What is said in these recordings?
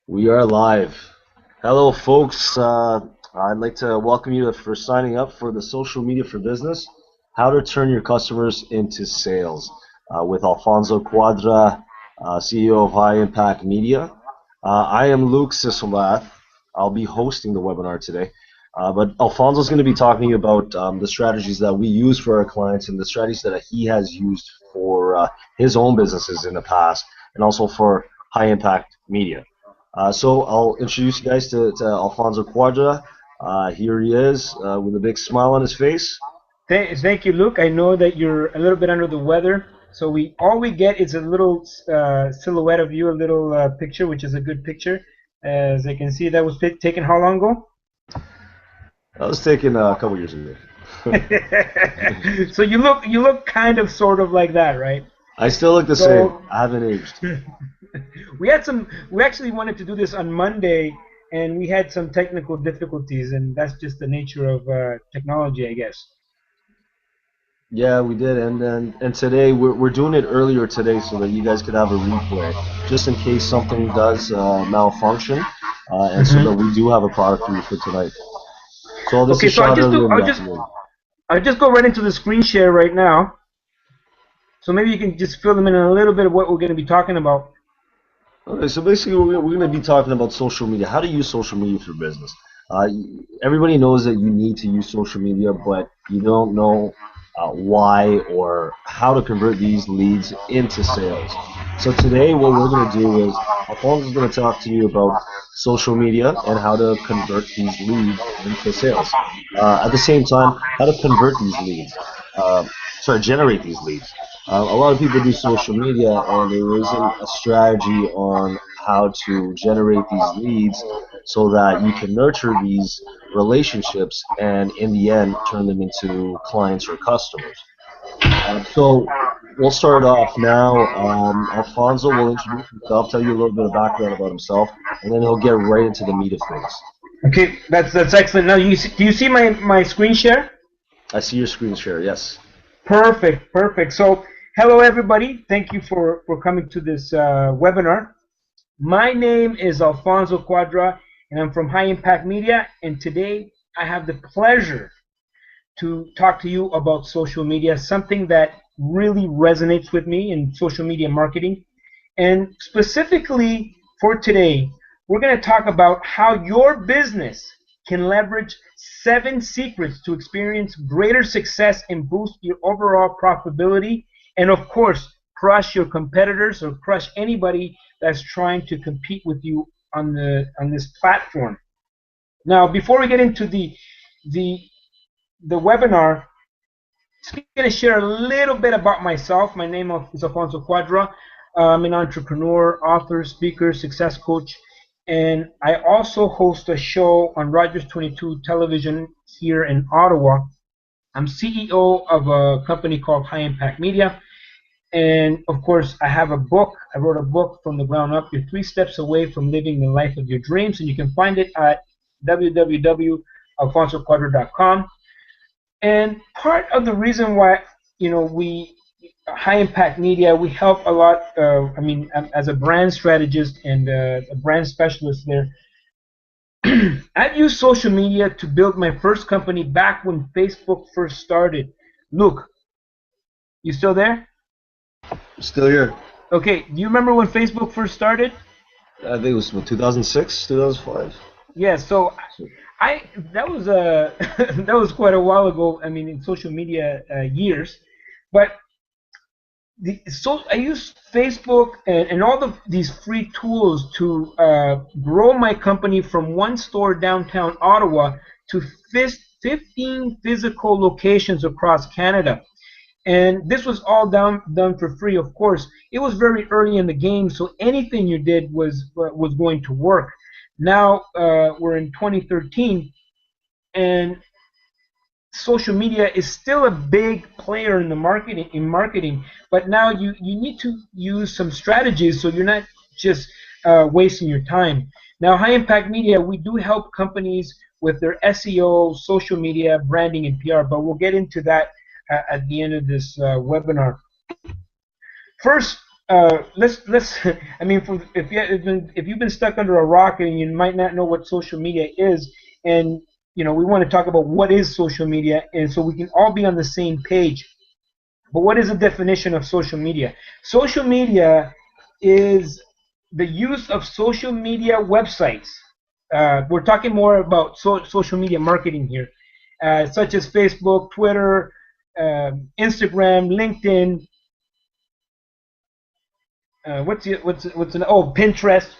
We are live. Hello, folks. I'd like to welcome you for signing up for the Social Media for Business, How to Turn Your Customers into Sales, with Alfonso Cuadra, CEO of High Impact Media. I am Luke Sisselmath. I'll be hosting the webinar today. But Alfonso is going to be talking about the strategies that we use for our clients and the strategies that he has used for his own businesses in the past, and also for High Impact Media. So I'll introduce you guys to Alfonso Cuadra. Here he is with a big smile on his face. Thank you, Luke. I know that you're a little bit under the weather, so all we get is a little silhouette of you, a little picture, which is a good picture. As I can see, that was taken how long ago? That was taken a couple years ago. So you look kind of sort of like that, right? I still look the same. So I haven't aged. we actually wanted to do this on Monday, and we had some technical difficulties, and that's just the nature of technology, I guess. Yeah, we did, and today we're doing it earlier today so that you guys could have a replay, just in case something does malfunction, and so that Hmm. we do have a product for you for tonight. So this Okay, is so shot earlier in the afternoon. I'll just go right into the screen share right now. So maybe you can just fill them in a little bit of what we're going to be talking about. Okay, so basically we're going to be talking about social media, how to use social media for business. Uh, Everybody knows that you need to use social media, but you don't know why or how to convert these leads into sales. So today what we're going to do is Alfonso is going to talk to you about social media and how to convert these leads into sales. At the same time, how to convert these leads, generate these leads. A lot of people do social media and there isn't a strategy on how to generate these leads so that you can nurture these relationships and in the end turn them into clients or customers. So we'll start off now. Alfonso will introduce himself, tell you a little bit of background about himself, and then he'll get right into the meat of things. Okay, that's excellent. Now, do you see my screen share? I see your screen share, yes. Perfect, perfect. So, hello everybody. Thank you for coming to this webinar. My name is Alfonso Cuadra, and I'm from High Impact Media. And today I have the pleasure to talk to you about social media, something that really resonates with me in social media marketing. And specifically for today, we're going to talk about how your business can leverage 7 secrets to experience greater success and boost your overall profitability. And of course, crush your competitors or crush anybody that's trying to compete with you on this platform. Now, before we get into the the webinar, I'm going to share a little bit about myself. My name is Alfonso Cuadra. I'm an entrepreneur, author, speaker, success coach, and I also host a show on Rogers 22 television here in Ottawa. I'm CEO of a company called High Impact Media, and of course, I have a book. I wrote a book from the ground up. You're 3 steps away from living the life of your dreams, and you can find it at www.alfonsocuadra.com. And part of the reason why, we High Impact Media, we help a lot. As a brand strategist and a brand specialist there, I've used social media to build my first company back when Facebook first started. Luke, you still there? Still here. Okay, do you remember when Facebook first started? I think it was what, 2006, 2005. Yeah, so I that was that was quite a while ago. I mean, in social media years, but so I use Facebook and all these free tools to grow my company from one store downtown Ottawa to 15 physical locations across Canada. And this was all done for free, of course. It was very early in the game, so anything you did was going to work. Now we're in 2013, and social media is still a big player in the marketing, but now you need to use some strategies so you're not just wasting your time. Now, High Impact Media, we do help companies with their SEO, social media, branding, and PR, but we'll get into that at the end of this webinar. First, let's I mean, if you've been stuck under a rock and you might not know what social media is, and we want to talk about what is social media, and so we can all be on the same page. But what is the definition of social media? Social media is the use of social media websites. We're talking more about social media marketing here, such as Facebook, Twitter, Instagram, LinkedIn. Pinterest.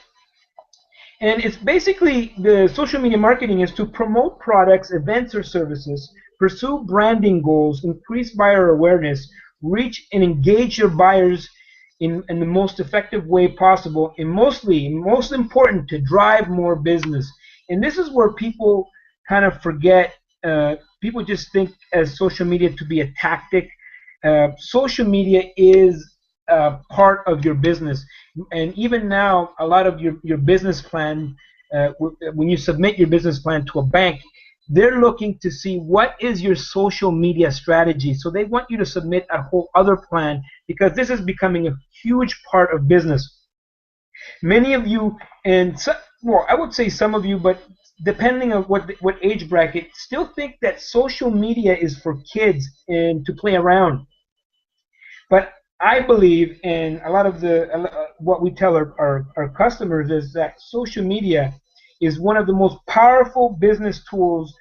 And it's basically, the social media marketing is to promote products, events, or services, pursue branding goals, increase buyer awareness, reach and engage your buyers in the most effective way possible, and most important, to drive more business. And this is where people kind of forget. People just think as social media to be a tactic. Social media is part of your business. And even now, a lot of your business plan, when you submit your business plan to a bank, they're looking to see what is your social media strategy. So they want you to submit a whole other plan, because this is becoming a huge part of business. Many of you, well, I would say some of you, but depending on what age bracket, still think that social media is for kids and to play around. But I believe, and a lot of what we tell our customers is that social media is one of the most powerful business tools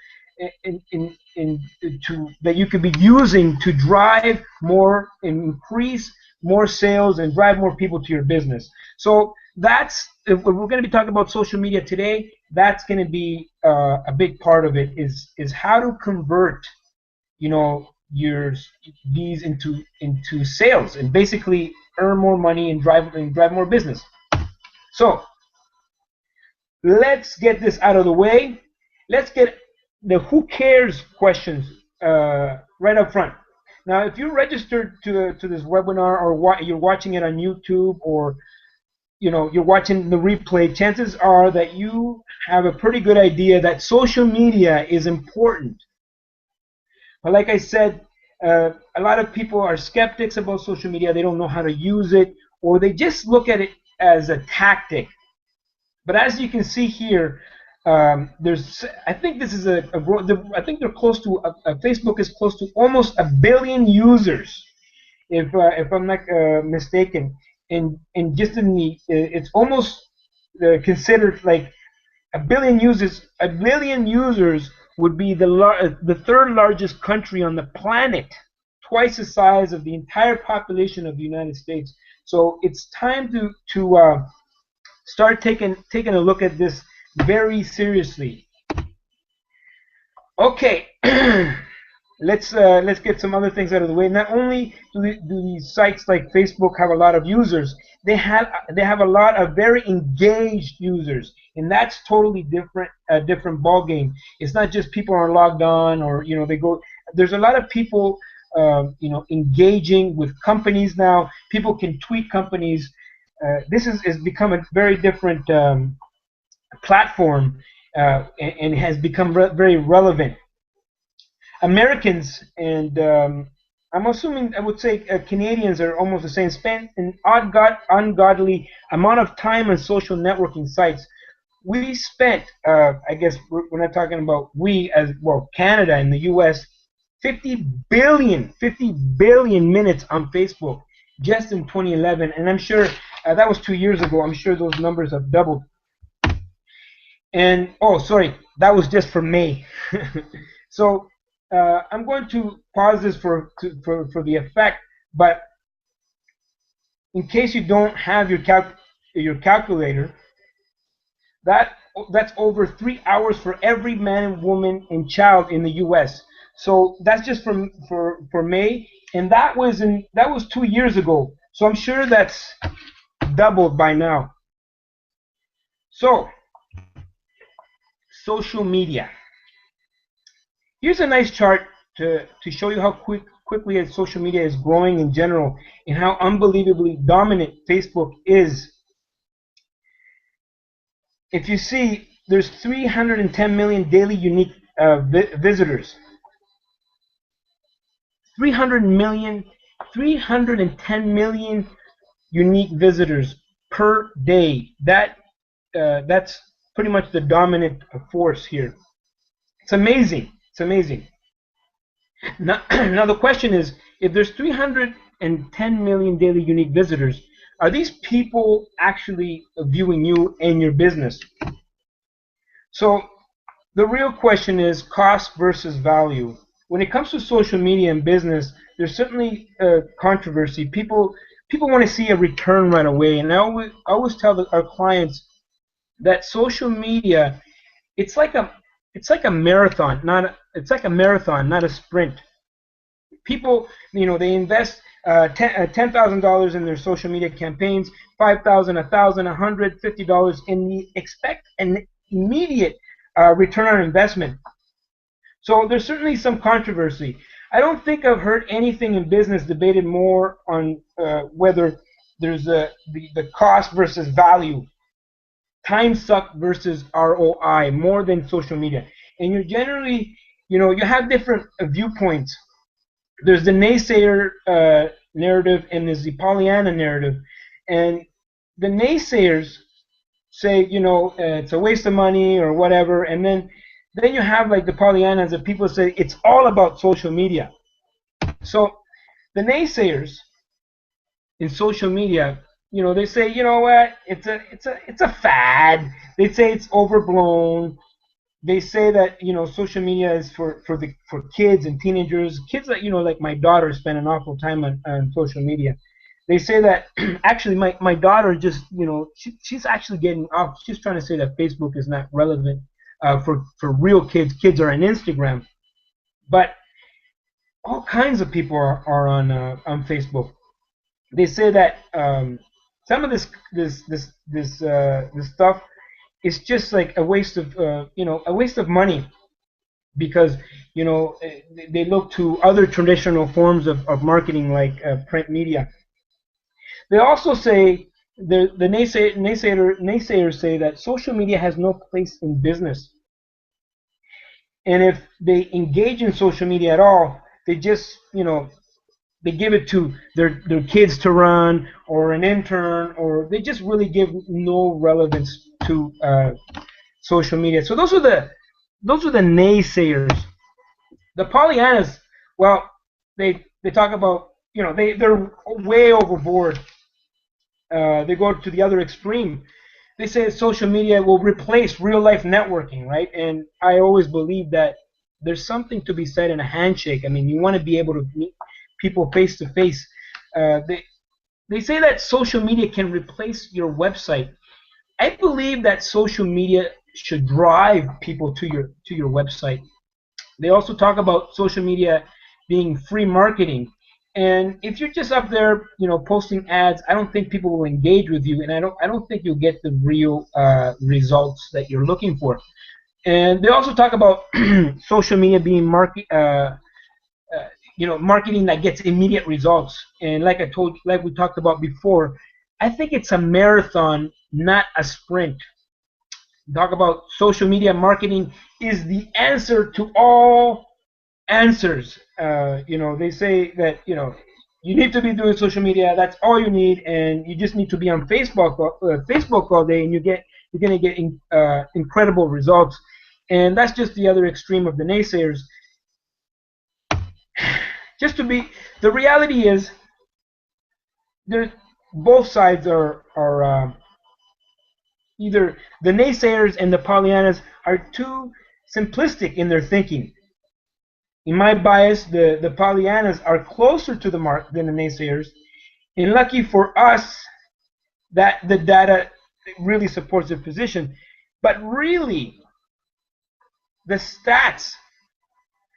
that you could be using to drive more, increase more sales, and drive more people to your business. So if we're going to be talking about social media today, that's going to be a big part of it, is how to convert these into sales, and basically earn more money and drive more business. So let's get this out of the way. Let's get the who cares questions right up front. Now, if you're registered to this webinar, or you're watching it on YouTube, or you're watching the replay, chances are that you have a pretty good idea that social media is important. But like I said, a lot of people are skeptics about social media. They don't know how to use it, or they just look at it as a tactic. But as you can see here, I think this is I think they're close to, Facebook is close to almost 1 billion users, if I'm not mistaken. And just it's almost considered like 1 billion users. 1 billion users would be the third largest country on the planet, twice the size of the entire population of the United States. So it's time to start taking a look at this very seriously. Okay, let's get some other things out of the way. Not only do these sites like Facebook have a lot of users, they have a lot of very engaged users, and that's totally different ball game. It's not just people are logged on, or they go. There's a lot of people engaging with companies now. People can tweet companies. This has become a very different platform, and has become very relevant. Americans, and I'm assuming, I would say Canadians are almost the same, spend an ungodly amount of time on social networking sites. We spent, I guess we're not talking about we as well, Canada and the U.S., 50 billion minutes on Facebook just in 2011, and I'm sure that was 2 years ago. I'm sure those numbers have doubled. And sorry, that was just for May. So I'm going to pause this for the effect, but in case you don't have your calculator, that's over 3 hours for every man, woman, and child in the U.S. So that's just for May, and that was 2 years ago. So I'm sure that's doubled by now. So social media. Here's a nice chart to show you how quickly social media is growing in general, and how unbelievably dominant Facebook is. If you see, there's 310 million daily unique visitors. 310 million unique visitors per day. That's pretty much the dominant force here. It's amazing. It's amazing. Now the question is, if there's 310 million daily unique visitors, are these people actually viewing you and your business? So the real question is cost versus value. When it comes to social media and business, there's certainly controversy. People want to see a return right away, and I always tell our clients that social media, it's like a marathon, not a sprint. People, they invest $10,000 in their social media campaigns, $5,000, $1,000, $150, and they expect an immediate return on investment. So there's certainly some controversy. I don't think I've heard anything in business debated more on whether there's the cost versus value, time sucked versus ROI, more than social media. And you're generally, you have different viewpoints. There's the naysayer narrative and there's the Pollyanna narrative. And the naysayers say, it's a waste of money or whatever. And then you have like the Pollyannas that people say it's all about social media. So the naysayers in social media, they say, what, it's a fad. They say it's overblown. They say that social media is for kids and teenagers, kids that like my daughter spend an awful time on social media. They say that actually my daughter just she's actually getting off. She's trying to say that Facebook is not relevant for real kids. Kids are on Instagram, but all kinds of people are on Facebook. They say that some of this stuff, it's just like a waste of money, because they look to other traditional forms of marketing like print media. They also say the naysayers say that social media has no place in business, and if they engage in social media at all, they just they give it to their kids to run, or an intern, or they just really give no relevance to social media. So those are the naysayers. The Pollyannas, well, they talk about they're way overboard. They go to the other extreme. They say social media will replace real life networking, right? And I always believe that there's something to be said in a handshake. I mean, you want to be able to meet people face to face. They say that social media can replace your website. I believe that social media should drive people to your website. They also talk about social media being free marketing. And if you're just up there, posting ads, I don't think people will engage with you, and I don't think you'll get the real results that you're looking for. And they also talk about social media being marketing that gets immediate results. And like we talked about before, I think it's a marathon, not a sprint. Talk about social media marketing is the answer to all answers. They say that you need to be doing social media. That's all you need, and you just need to be on Facebook all day, and you're going to get incredible results. And that's just the other extreme of the naysayers. The reality is, both sides are either the naysayers and the Pollyannas are too simplistic in their thinking. In my bias, the Pollyannas are closer to the mark than the naysayers. And lucky for us that the data really supports their position. But really, the stats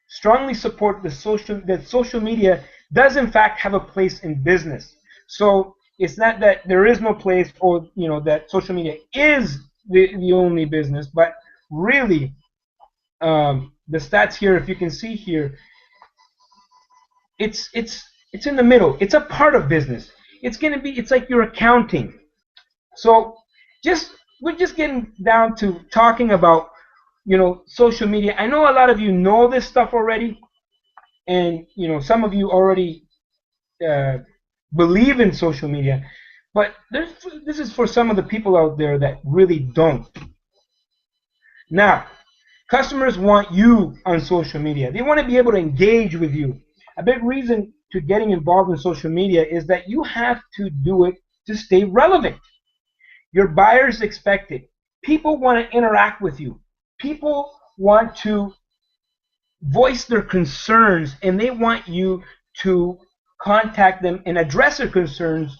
strongly support that social media does in fact have a place in business. So it's not that there is no place, or that social media is the only business, but really the stats here, if you can see here, it's in the middle. It's a part of business. It's like your accounting. So we're just getting down to talking about social media. I know a lot of you know this stuff already, and some of you already believe in social media, But this is for some of the people out there that really don't. Now, customers want you on social media. They want to be able to engage with you. A big reason to getting involved in social media is that you have to do it to stay relevant. Your buyers expect it. People want to interact with you. People want to voice their concerns, and they want you to contact them and address their concerns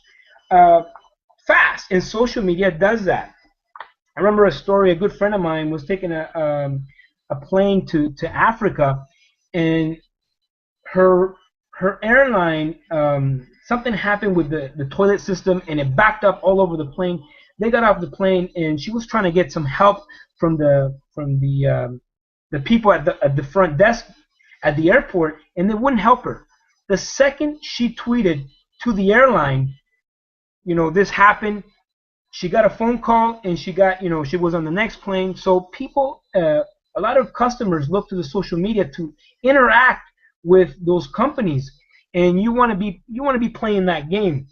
fast. And social media does that. I remember a story. A good friend of mine was taking a plane to Africa, and her airline, something happened with the toilet system, and it backed up all over the plane. They got off the plane, and she was trying to get some help from the people at the front desk at the airport, and they wouldn't help her. The second she tweeted to the airline, this happened, she got a phone call, and she was on the next plane. So people, a lot of customers look to the social media to interact with those companies, and you want to be playing that game.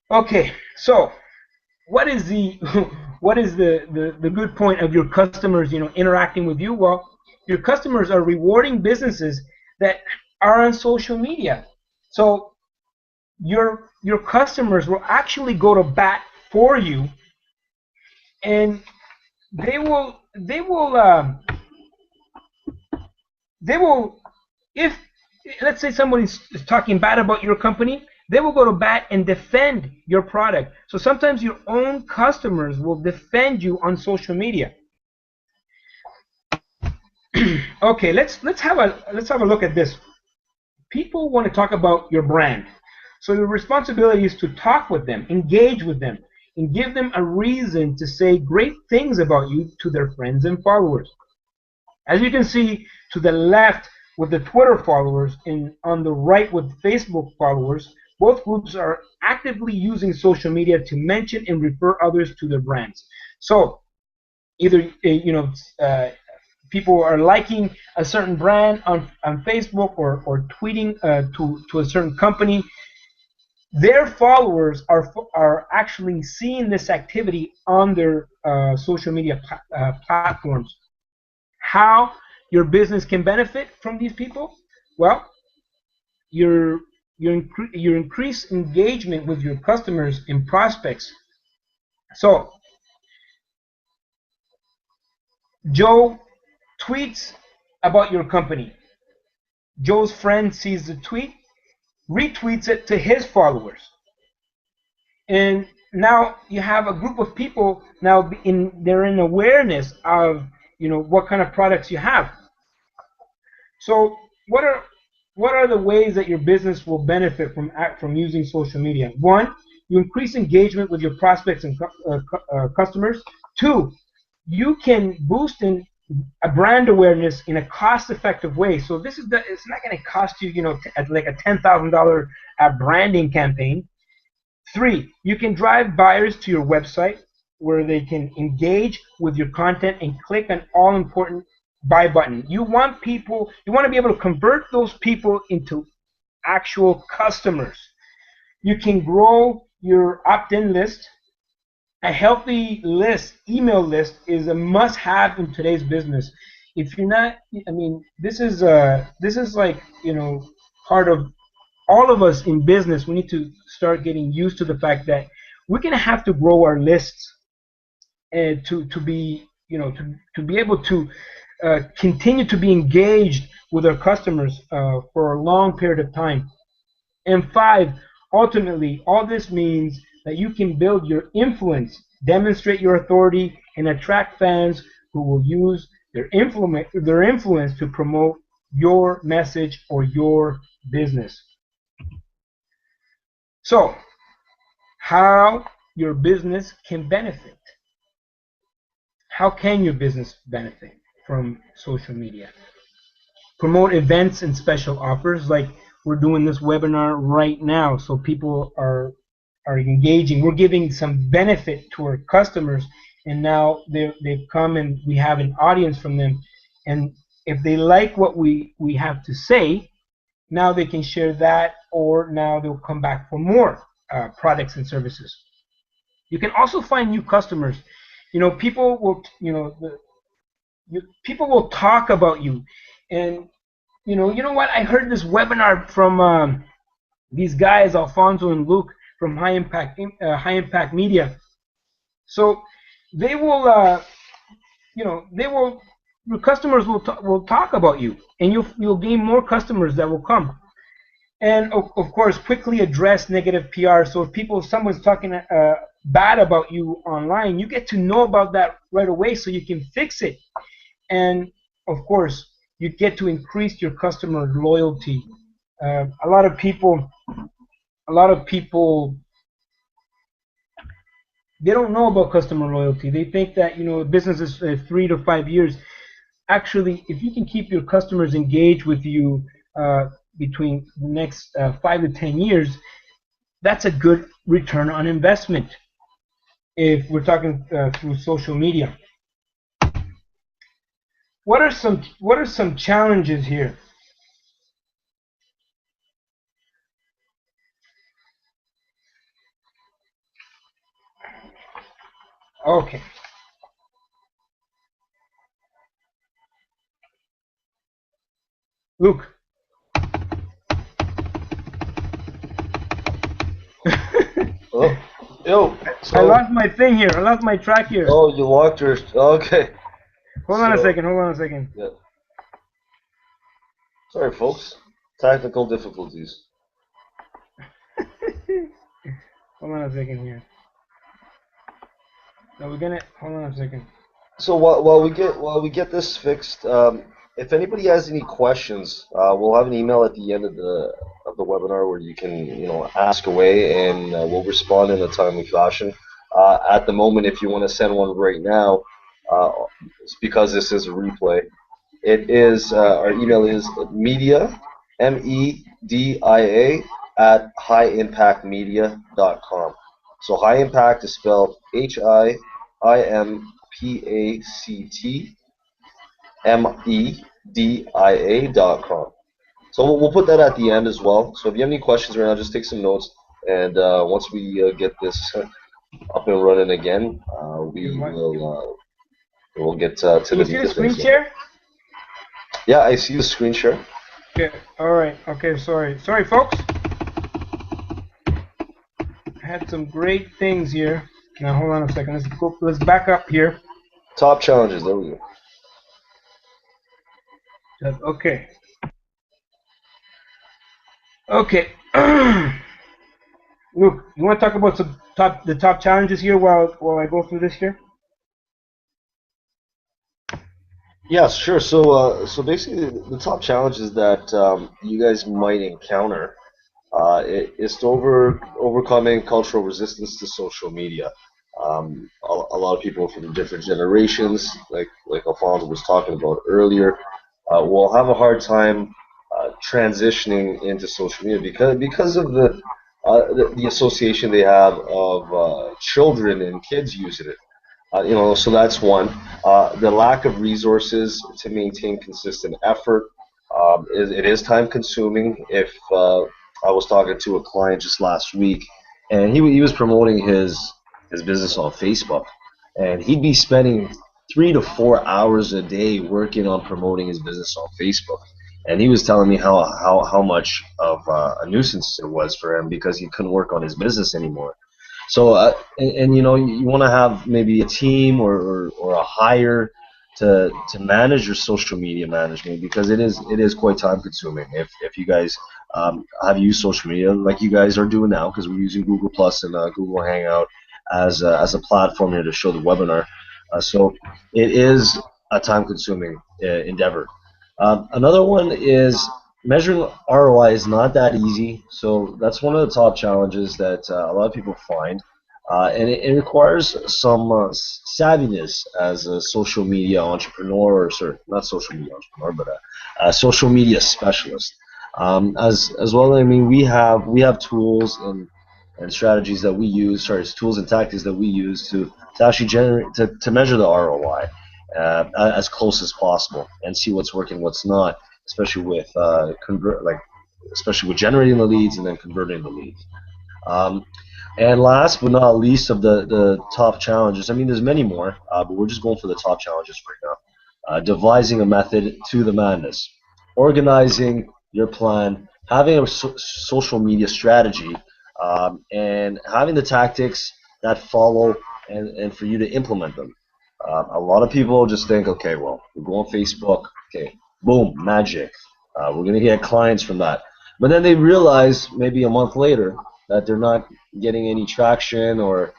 Okay, so what is the good point of your customers interacting with you? Well, your customers are rewarding businesses that are on social media. So your customers will actually go to bat for you, and they will if, let's say, somebody's talking bad about your company, they will go to bat and defend your product. So sometimes your own customers will defend you on social media. Okay, let's have a look at this. People want to talk about your brand. So your responsibility is to talk with them, engage with them, and give them a reason to say great things about you to their friends and followers. As you can see to the left with the Twitter followers and on the right with Facebook followers, both groups are actively using social media to mention and refer others to their brands. So either people are liking a certain brand on Facebook or tweeting to a certain company. Their followers are actually seeing this activity on their social media platforms. How your business can benefit from these people? Well, your increased engagement with your customers and prospects. So Joe tweets about your company. Joe's friend sees the tweet, retweets it to his followers, and now you have a group of people they're in awareness of what kind of products you have. So what are the ways that your business will benefit from using social media? One, you increase engagement with your prospects and customers. Two, you can boost a brand awareness in a cost-effective way. So it's not going to cost you, like a $10,000 branding campaign. Three, you can drive buyers to your website where they can engage with your content and click an all-important buy button. You want to be able to convert those people into actual customers. You can grow your opt-in list. A healthy email list is a must-have in today's business. If you're not, this is like part of all of us in business. We need to start getting used to the fact that we're gonna have to grow our lists and to be able to continue to be engaged with our customers for a long period of time. And five, ultimately, all this means that you can build your influence, demonstrate your authority, and attract fans who will use their influence to promote your message or your business. So, how your business can benefit? How can your business benefit from social media? Promote events and special offers, like we're doing this webinar right now, so people are engaging. We're giving some benefit to our customers, and now they've come and we have an audience from them. And if they like what we have to say, now they can share that, or now they'll come back for more products and services. You can also find new customers. People will, people will talk about you, and you know what? I heard this webinar from these guys, Alfonso and Luke from High Impact Media. So they will, they will. Your customers will talk about you, and you'll gain more customers that will come. And of course, quickly address negative PR. So if someone's talking bad about you online, you get to know about that right away, so you can fix it. And of course, you get to increase your customer loyalty. A lot of people, they don't know about customer loyalty. They think that business is 3 to 5 years. Actually, if you can keep your customers engaged with you between the next 5 to 10 years, that's a good return on investment. If we're talking through social media, what are some challenges here? Okay. Luke. Oh, yo. So, I lost my thing here. I lost my track here. oh, you locked your. Okay. Hold on a second. Yeah. Sorry, folks. Technical difficulties. Hold on a second here. So hold on a second. So while we get this fixed, if anybody has any questions, we'll have an email at the end of the webinar where you can ask away, and we'll respond in a timely fashion. At the moment, if you want to send one right now, it's because this is a replay. It is our email is media, media at highimpactmedia.com. So high impact is spelled HIIMPACTMEDIA.com. So we'll put that at the end as well. So if you have any questions right now, just take some notes, and once we get this up and running again, we'll get to Can the you see the details. screen share? Yeah, I see the screen share. Okay. All right. Okay. Sorry, folks. I had some great things here. Now hold on a second. Let's back up here. Top challenges. There we go. Okay. Okay. Luke, you want to talk about the top challenges here while I go through this here? Yes, sure. So basically, the top challenges that you guys might encounter is to overcoming cultural resistance to social media. A lot of people from different generations, like Alfonso was talking about earlier, will have a hard time transitioning into social media because of the association they have of children and kids using it. So that's one. The lack of resources to maintain consistent effort. It is time consuming. If I was talking to a client just last week, and he was promoting his business on Facebook, and he'd be spending 3 to 4 hours a day working on promoting his business on Facebook. And he was telling me how much of a nuisance it was for him because he couldn't work on his business anymore. So, and you want to have maybe a team or a hire to manage your social media management, because it is quite time consuming. If you guys have used social media like you guys are doing now, because we're using Google Plus and Google Hangout as a platform here to show the webinar, so it is a time consuming endeavor. Another one is measuring ROI is not that easy, so that's one of the top challenges that a lot of people find, and it requires some savviness as a social media entrepreneur, or sorry, not social media entrepreneur, but a social media specialist. As well, I mean, we have tools and strategies that we use, tools and tactics that we use to actually generate to measure the ROI as close as possible and see what's working, what's not, especially with especially with generating the leads and then converting the leads. Um, and last but not least of the top challenges, I mean, there's many more, but we're just going for the top challenges right now. Devising a method to the madness, organizing your plan, having a social media strategy, and having the tactics that follow and for you to implement them. A lot of people just think, okay, well, we go on Facebook, okay, boom, magic. We're going to get clients from that. But then they realize maybe a month later that they're not getting any traction or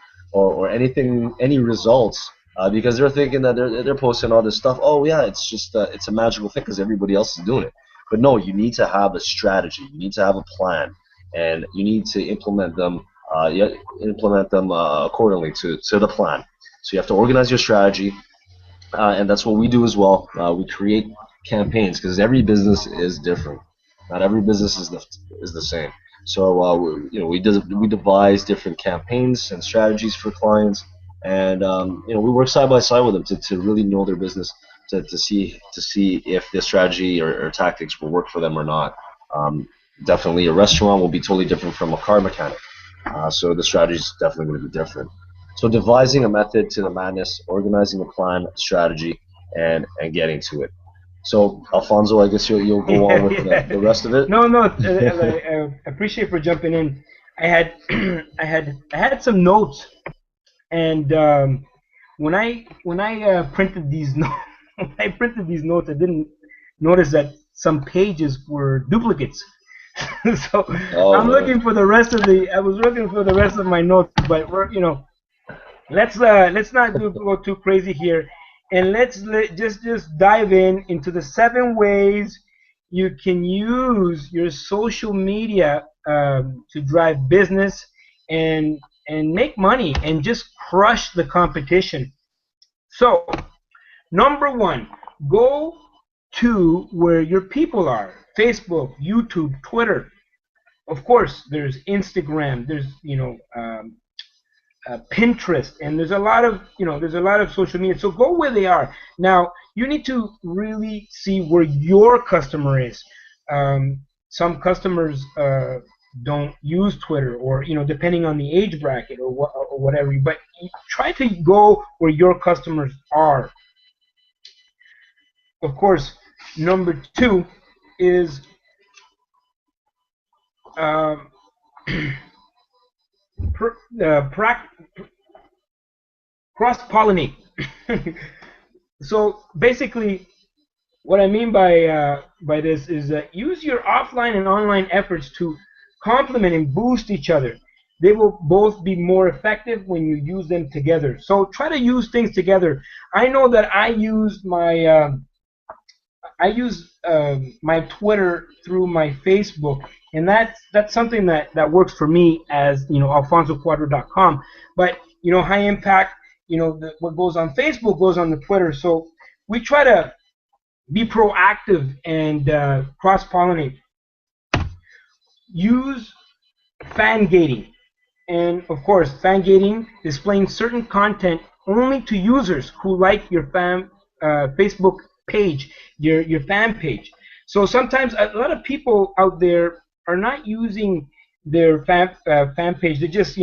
anything, any results, because they're thinking that they're posting all this stuff. Oh yeah, it's just it's a magical thing because everybody else is doing it. But no, you need to have a strategy. You need to have a plan, and you need to implement them. Accordingly to the plan. So you have to organize your strategy, and that's what we do as well. We create campaigns because every business is different. Not every business is the same. So we devise different campaigns and strategies for clients, and we work side by side with them to really know their business, to see if the strategy or tactics will work for them or not. Definitely, a restaurant will be totally different from a car mechanic. So the strategy is definitely going to be different. So devising a method to the madness, organizing a plan, strategy, and getting to it. So Alfonso, I guess you'll go on Yeah, with the yeah. rest of it. No, no. I appreciate for jumping in. I had, I had some notes, and when I printed these notes, when I printed these notes, I didn't notice that some pages were duplicates. So Oh I'm man. looking for the rest of the. I was looking for the rest of my notes, but let's not go too crazy here, and just dive into the 7 ways you can use your social media to drive business and make money and just crush the competition. So number one, go to where your people are: Facebook, YouTube, Twitter. Of course, there's Instagram. There's Pinterest, and there's a lot of social media. So go where they are. Now you need to really see where your customer is. Some customers don't use Twitter, or depending on the age bracket or whatever. But try to go where your customers are. Of course, number two is um, pr- uh, prac- cross pollinate. So basically, what I mean by this is that use your offline and online efforts to complement and boost each other. They will both be more effective when you use them together. So try to use things together. I know that I use my Twitter through my Facebook, and that's something that works for me as AlfonsoQuadra.com. But high impact, what goes on Facebook goes on the Twitter. So we try to be proactive and cross pollinate. Use fan gating, and of course, fan gating displaying certain content only to users who like your Facebook page, your fan page. So sometimes a lot of people out there are not using their fan page. They just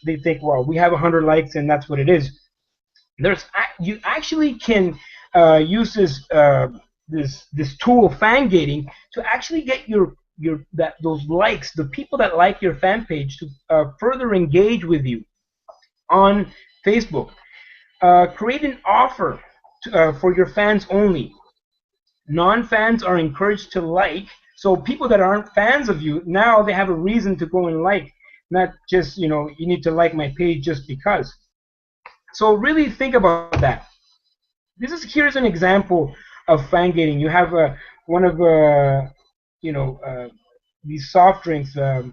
they think, well, we have 100 likes and that's what it is. You actually can use this tool, fan gating, to actually get those likes, the people that like your fan page, to further engage with you on Facebook. Create an offer for your fans only. Non-fans are encouraged to like. So people that aren't fans of you, now they have a reason to go and like, not just you need to like my page just because. So really think about that. Here's an example of fan gating. You have one of you know these soft drinks, a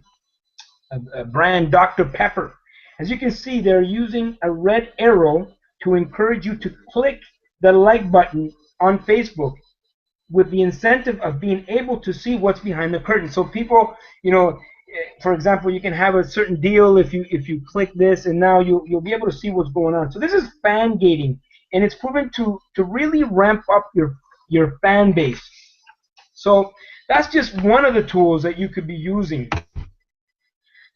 brand Dr. Pepper. As you can see, they're using a red arrow to encourage you to click the like button on Facebook, with the incentive of being able to see what's behind the curtain. So people, for example, you can have a certain deal if you click this, and now you'll be able to see what's going on. So this is fan gating, and it's proven to really ramp up your fan base. So That's just one of the tools that you could be using.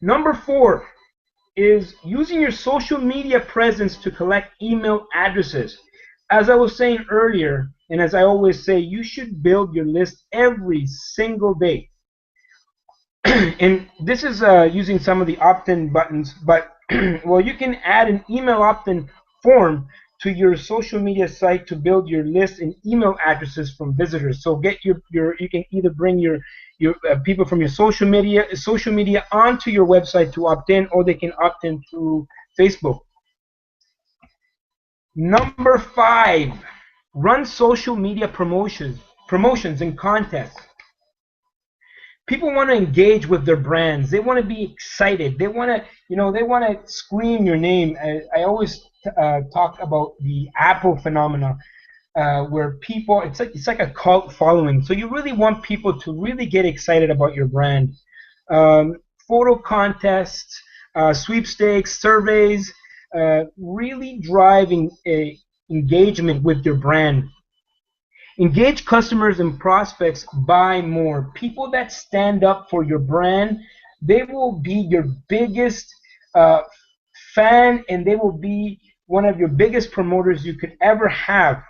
Number 4 is using your social media presence to collect email addresses. As I was saying earlier, and as I always say, you should build your list every single day. And this is using some of the opt-in buttons, but well, you can add an email opt-in form to your social media site to build your list and email addresses from visitors. So get you can either bring your people from your social media onto your website to opt in, or they can opt in through Facebook. Number 5, run social media promotions and contests. People want to engage with their brands. They want to be excited. They want to, they want to scream your name. I always talk about the Apple phenomena, where people, it's like a cult following. So you really want people to really get excited about your brand. Photo contests, sweepstakes, surveys, really driving engagement with your brand. Engage customers and prospects. Buy more. People that stand up for your brand, they will be your biggest fan, and they will be one of your biggest promoters you could ever have.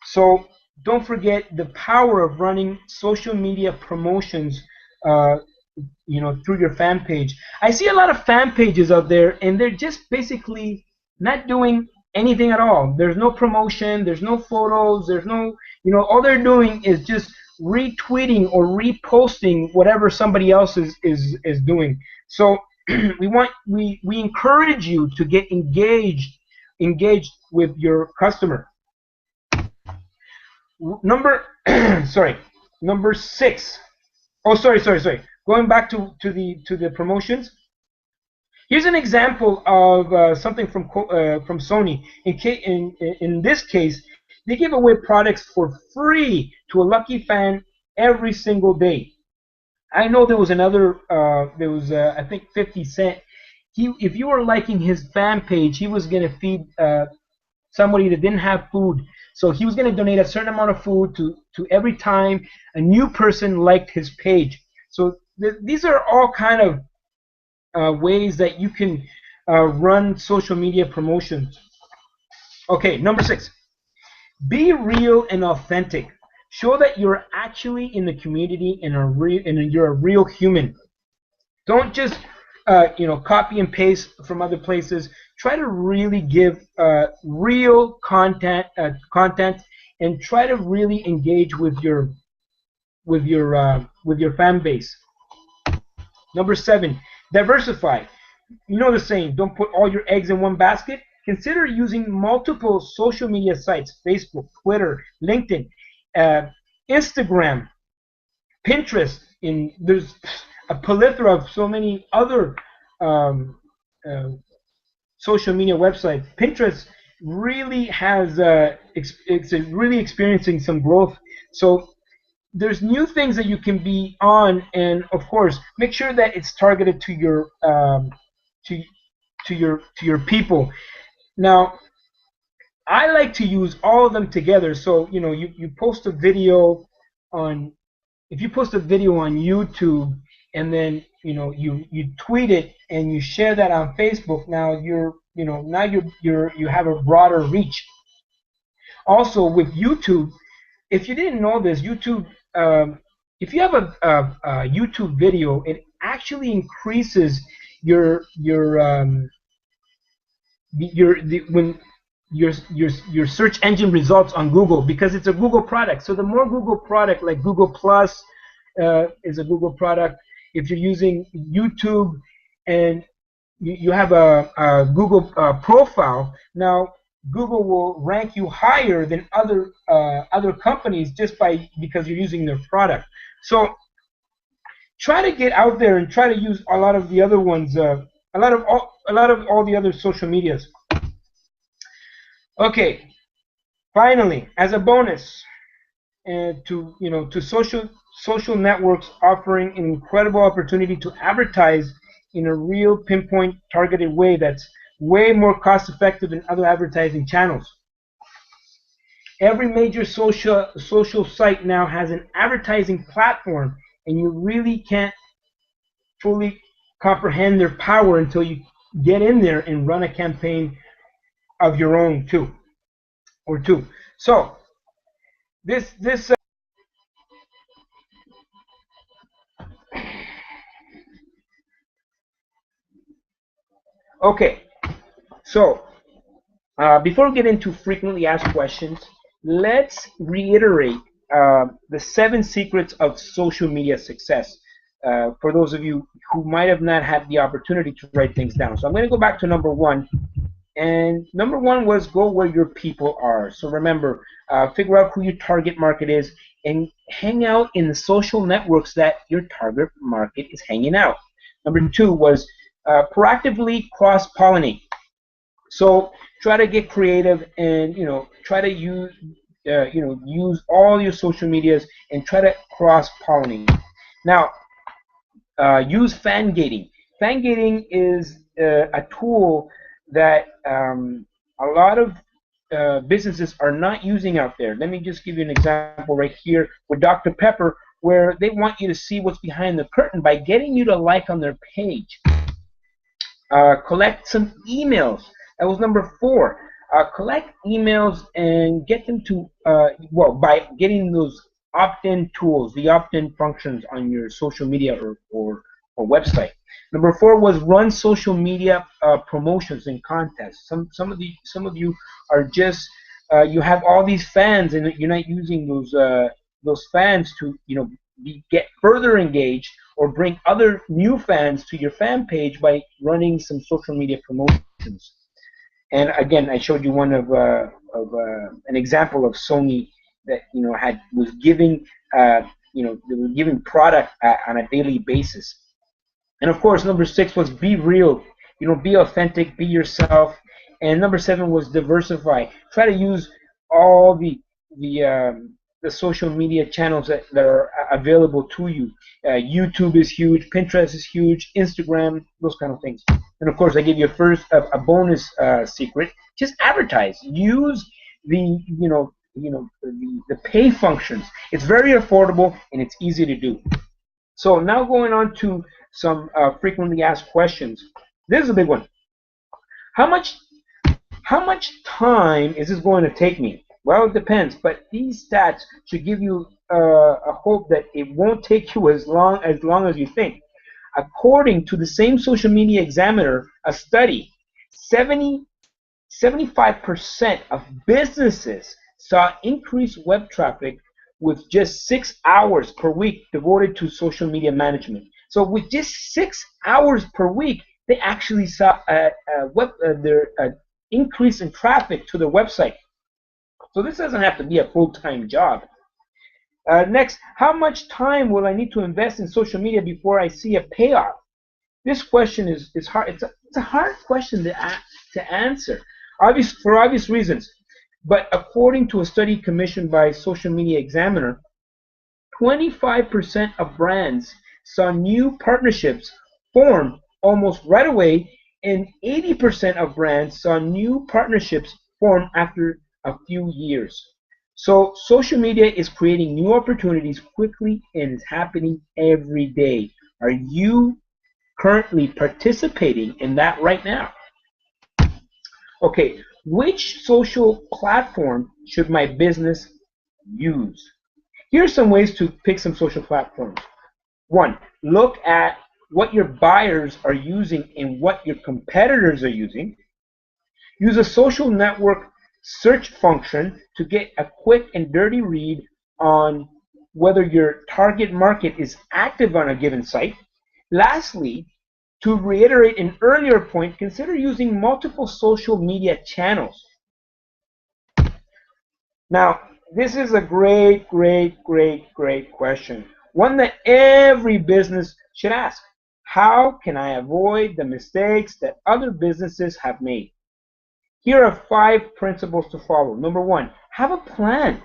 So don't forget the power of running social media promotions through your fan page. I see a lot of fan pages out there, and they're just basically not doing anything at all. There's no promotion, there's no photos, there's no, all they're doing is just retweeting or reposting whatever somebody else is doing. So we encourage you to get engaged with your customer. Number number 6. Oh, sorry. Going back to the promotions. Here's an example of something from Sony. In this case, they give away products for free to a lucky fan every single day. I know there was another. I think 50 Cent. If you were liking his fan page, he was gonna feed somebody that didn't have food. So he was gonna donate a certain amount of food to every time a new person liked his page. So these are all kind of ways that you can run social media promotions. Okay, number 6. Be real and authentic. Show that you're actually in the community and you're a real human. Don't just copy and paste from other places. Try to really give real content, and try to really engage with your fan base. Number 7. Diversify. You know the saying, don't put all your eggs in one basket. Consider using multiple social media sites: Facebook, Twitter, LinkedIn, Instagram, Pinterest. There's a plethora of so many other social media websites. Pinterest really has it's really experiencing some growth. So there's new things that you can be on, and of course, make sure that it's targeted to your your people. Now, I like to use all of them together. So you post a video on, if you post a video on YouTube, and then you tweet it and you share that on Facebook. Now you have a broader reach. Also with YouTube, if you didn't know this, YouTube, if you have a YouTube video, it actually increases your search engine results on Google, because it's a Google product. So the more Google product, like Google Plus is a Google product. If you're using YouTube and you have a Google profile, now Google will rank you higher than other companies just because you're using their product. So try to get out there and try to use a lot of the other ones, a lot of all the other social medias. Okay, finally, as a bonus, to social networks offering an incredible opportunity to advertise in a real pinpoint targeted way that's way more cost effective than other advertising channels. Every major social site now has an advertising platform, and you really can't fully comprehend their power until you get in there and run a campaign of your own too, or two. So this okay. So before we get into frequently asked questions, let's reiterate the 7 secrets of social media success. For those of you who might have not had the opportunity to write things down. So I'm going to go back to number 1. And number 1 was go where your people are. So remember, figure out who your target market is and hang out in the social networks that your target market is hanging out. Number 2 was proactively cross-pollinate. So try to get creative and try to use all your social medias and try to cross-pollinate. Now, use fan gating. Fan gating is a tool that a lot of businesses are not using out there. Let me just give you an example right here with Dr. Pepper, where they want you to see what's behind the curtain by getting you to like on their page. Collect some emails. That was number 4. Collect emails and get them to, by getting those opt-in tools, the opt-in functions on your social media or website. Number 4 was run social media promotions and contests. Some of you are just you have all these fans and you're not using those fans to get further engaged or bring other new fans to your fan page by running some social media promotions. And again, I showed you one of an example of Sony that was giving they were giving product on a daily basis. And of course, number 6 was be real. Be authentic, be yourself. And number 7 was diversify. Try to use all the social media channels that are available to you. YouTube is huge, Pinterest is huge, Instagram, those kind of things. And of course, I give you a bonus secret. Just advertise. Use the the pay functions. It's very affordable and it's easy to do. So now going on to some frequently asked questions. This is a big one. How much time is this going to take me? Well, it depends, but these stats should give you a hope that it won't take you as long as you think. According to the same social media examiner, a study, 75% of businesses saw increased web traffic with just 6 hours per week devoted to social media management. So with just 6 hours per week, they actually saw their increase in traffic to their website. So this doesn't have to be a full-time job. Next, how much time will I need to invest in social media before I see a payoff? This question is hard. It's a hard question to answer, for obvious reasons. But according to a study commissioned by Social Media Examiner, 25% of brands saw new partnerships form almost right away, and 80% of brands saw new partnerships form after a few years. So social media is creating new opportunities quickly and is happening every day. Are you currently participating in that right now? Okay, which social platform should my business use? Here are some ways to pick some social platforms. 1, look at what your buyers are using and what your competitors are using. Use a social network search function to get a quick and dirty read on whether your target market is active on a given site. Lastly, to reiterate an earlier point, consider using multiple social media channels. Now, this is a great question. One that every business should ask. How can I avoid the mistakes that other businesses have made? Here are 5 principles to follow. Number 1, have a plan.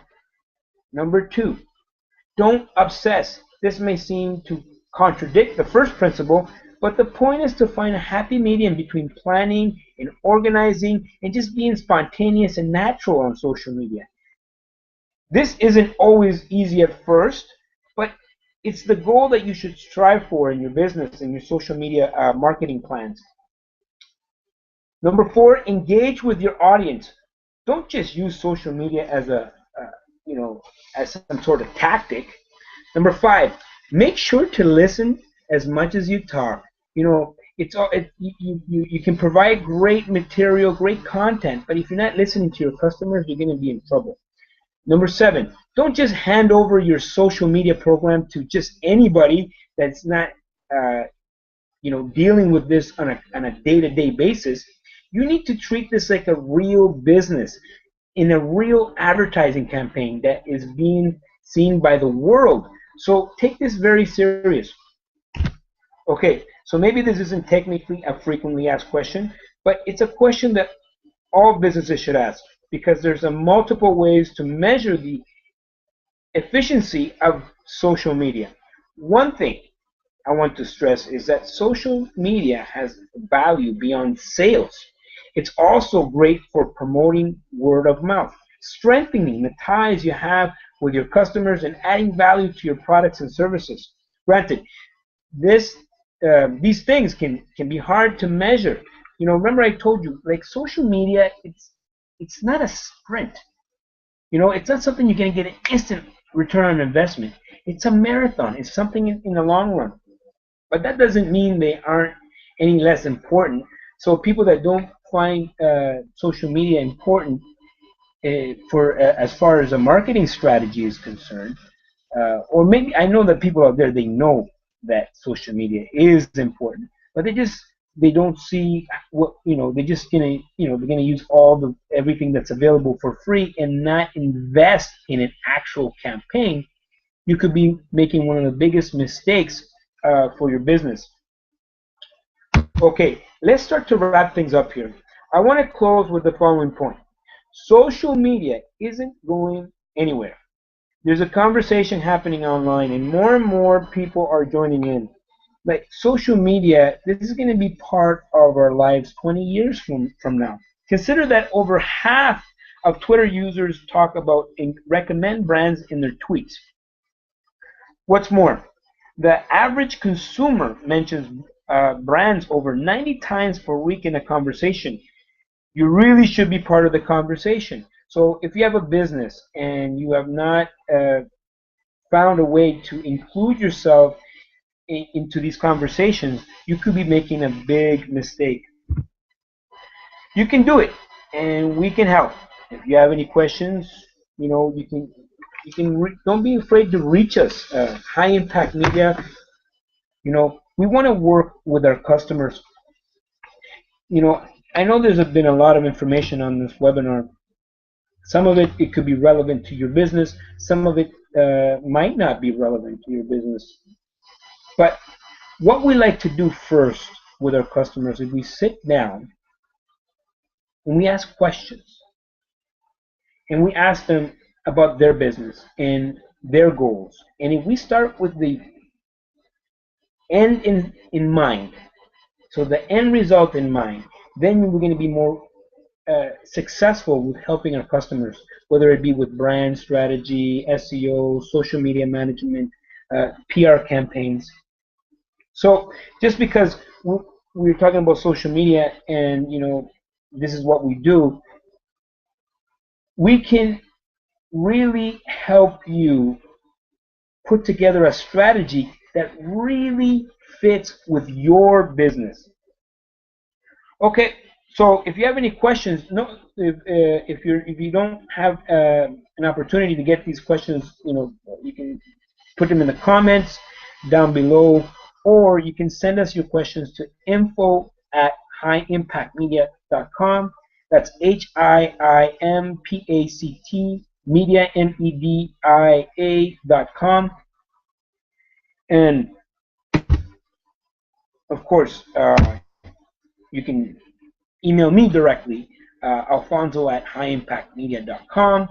Number 2, don't obsess. This may seem to contradict the first principle, but the point is to find a happy medium between planning and organizing and just being spontaneous and natural on social media. This isn't always easy at first, but it's the goal that you should strive for in your business and your social media marketing plans. Number four, engage with your audience. Don't just use social media as as some sort of tactic. Number five, make sure to listen as much as you talk. It's all you can provide great material, great content, but if you're not listening to your customers, you're going to be in trouble. Number seven, don't just hand over your social media program to just anybody that's not uh, dealing with this on a day-to-day basis. You need to treat this like a real business in a real advertising campaign that is being seen by the world. So take this very serious. Okay, so maybe this isn't technically a frequently asked question, but it's a question that all businesses should ask, because there's a multiple ways to measure the efficiency of social media. One thing I want to stress is that social media has value beyond sales. It's also great for promoting word of mouth, strengthening the ties you have with your customers, and adding value to your products and services. Granted, this these things can be hard to measure. Remember I told you, like, social media, it's not a sprint. It's not something you're going to get an instant return on investment. It's a marathon. It's something in the long run. But that doesn't mean they aren't any less important. So people that don't find social media important for as far as a marketing strategy is concerned, or maybe I know that people out there, they know that social media is important, but they don't see what they're just they're gonna use everything that's available for free and not invest in an actual campaign. You could be making one of the biggest mistakes for your business. Okay, let's start to wrap things up here. I want to close with the following point. Social media isn't going anywhere. There's a conversation happening online, and more people are joining in. Like, social media, this is going to be part of our lives 20 years from now. Consider that over half of Twitter users talk about and recommend brands in their tweets. What's more, the average consumer mentions brands over 90 times per week in a conversation. You really should be part of the conversation. So if you have a business and you have not found a way to include yourself into these conversations, you could be making a big mistake. You can do it, and we can help. If you have any questions, don't be afraid to reach us. High Impact Media. We want to work with our customers. I know there's been a lot of information on this webinar. Some of it could be relevant to your business. Some of it might not be relevant to your business. But what we like to do first with our customers is we sit down and we ask questions. And we ask them about their business and their goals. And if we start with the end in mind, so the end result in mind, then we're going to be more successful with helping our customers, whether it be with brand strategy, SEO, social media management, PR campaigns. So just because we're talking about social media and this is what we do, we can really help you put together a strategy that really fits with your business. Okay, so if you have any questions, if you don't have an opportunity to get these questions, you can put them in the comments down below, or you can send us your questions to info@highimpactmedia.com. That's HIIMPACT media MEDIA.com. And of course, you can email me directly, Alfonso@highimpactmedia.com.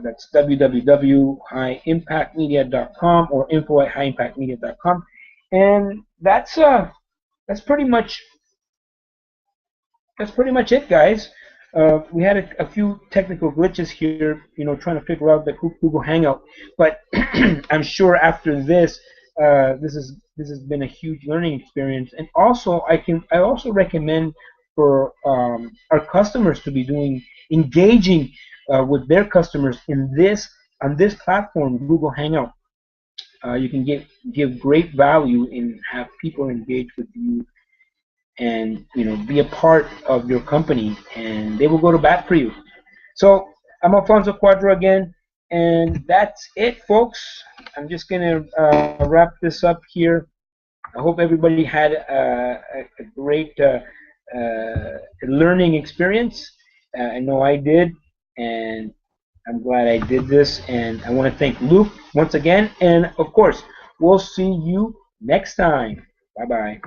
That's www.highimpactmedia.com or info@highimpactmedia.com. And that's pretty much it, guys. We had a few technical glitches here, trying to figure out the Google Hangout. But I'm sure after this, this has been a huge learning experience. And also, I also recommend for our customers to be engaging with their customers in this on this platform, Google Hangout. You can give great value and have people engage with you, and be a part of your company, and they will go to bat for you. So I'm Alfonso Cuadra again, and that's it, folks. I'm just gonna wrap this up here. I hope everybody had a great learning experience. I know I did, and I'm glad I did this. And I want to thank Luke once again, and of course, we'll see you next time. Bye bye.